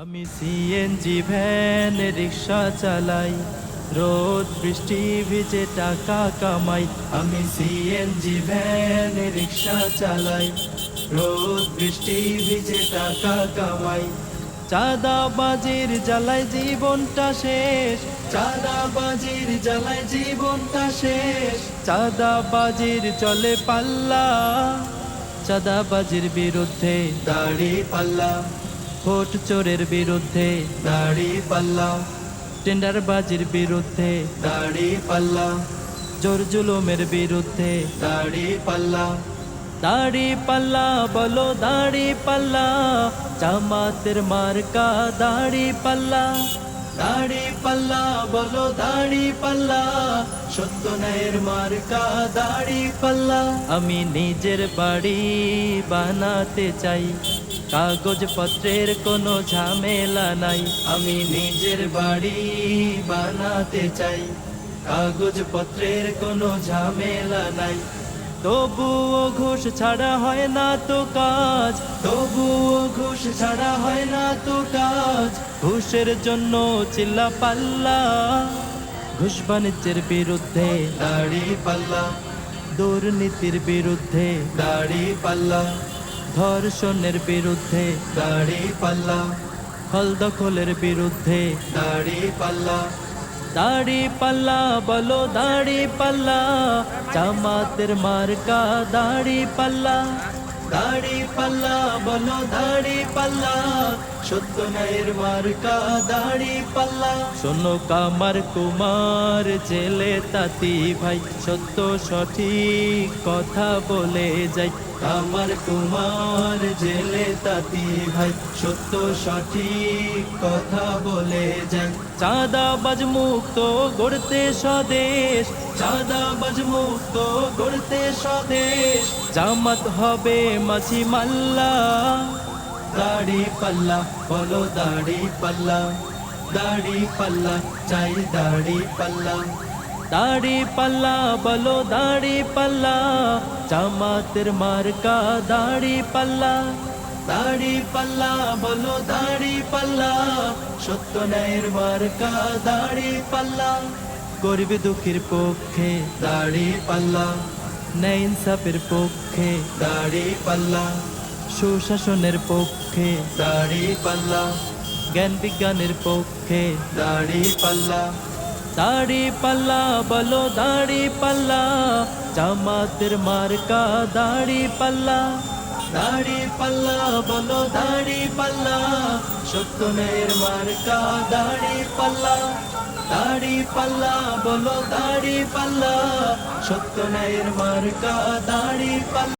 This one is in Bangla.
আমি সিএনজি ভ্যান রিক্সা চালাই, রোদ বৃষ্টি ভিজে টাকা কামাই। আমি সিএনজি ভ্যান রিক্সা চালাই, রোদ বৃষ্টি ভিজে টাকা কামাই। চাঁদাবাজির জ্বালায় জীবনটা শেষ, চাঁদাবাজির জ্বালায় জীবনটা শেষ। চাঁদাবাজির চলে পাল্লা, চাঁদাবাজির বিরুদ্ধে দাড়ি পাল্লা। ভোট চোরের বিরুদ্ধে দাড়ি পাল্লা, টেন্ডারবাজির বিরুদ্ধে দাড়ি পাল্লা, জোর জুলুমের বিরুদ্ধে দাড়ি পাল্লা। দাড়ি পাল্লা বলো দাড়ি পাল্লা, জামাতের মার্কা দাড়ি পাল্লা। দাড়ি পাল্লা বলো দাড়ি পাল্লা, সত্য ন্যায়ের মার্কা দাড়ি পাল্লা। আমি নিজের বাড়ি বানাতে চাই, কাগজপত্রের কোনো ঝামেলা নাই। আমি নিজের বাড়ি বানাতে চাই, কাগজপত্রের কোনো ঝামেলা নাই। তবুও ঘুষ ছাড়া হয় না তো কাজ, তবুও ঘুষ ছাড়া হয় না তো কাজ। ঘুষের জন্য চিল্লা পাল্লা, ঘুষ বাণিজ্যের বিরুদ্ধে দাড়ি পাল্লা। দুর্নীতির বিরুদ্ধে দাড়ি পাল্লা, ধর্ষণের বিরুদ্ধে দাড়ি পাল্লা, হল দখলের বিরুদ্ধে দাড়ি পাল্লা। দাড়ি পাল্লা বলো দাড়ি পাল্লা, জামাতের মার্কা দাড়ি পাল্লা। দাড়ি পাল্লা বলো দাড়ি পাল্লা, সত্য ন্যায়ের মার্কা দাড়ি পাল্লা। শোনো কামার কুমার জেলে তাঁতি ভাই, সত্য সঠিক কথা বলে যাই। কামার কুমার জেলে তাঁতি ভাই, সত্য সঠিক কথা বলে যাই। চাঁদাবাজ মুক্ত গড়তে স্বদেশ, চাঁদাবাজ মুক্ত গড়তে স্বদেশ। জামাত হবে মাঝি মাল্লা, দাড়ি পাল্লা বলো দাড়ি পাল্লা। দাড়ি পাল্লা চাই দাড়ি পাল্লা, দাড়ি পাল্লা বলো দাড়ি পাল্লা, জামাতের মার্কা দাড়ি পাল্লা। দাড়ি পাল্লা বলো দাড়ি পাল্লা, সত্য ন্যায়ের মার্কা দাড়ি পাল্লা। গরিব দুঃখীর পক্ষে দাড়ি পাল্লা, ন্যায় ইনসাফের পক্ষে দাড়ি পাল্লা, সুশাসনের পক্ষে দাড়ি পাল্লা, জ্ঞান বিজ্ঞানের পক্ষে দাড়ি পাল্লা। দাড়ি পাল্লা বলো দাড়ি পাল্লা, জামাতের মার্কা দাড়ি পাল্লা। দাড়ি পাল্লা বলো দাড়ি পাল্লা, সত্য ন্যায়ের মার্কা দাড়ি পাল্লা। দাড়ি পাল্লা বলো দাড়ি পাল্লা, সত্য ন্যায়ের মার্কা দাড়ি পাল্লা।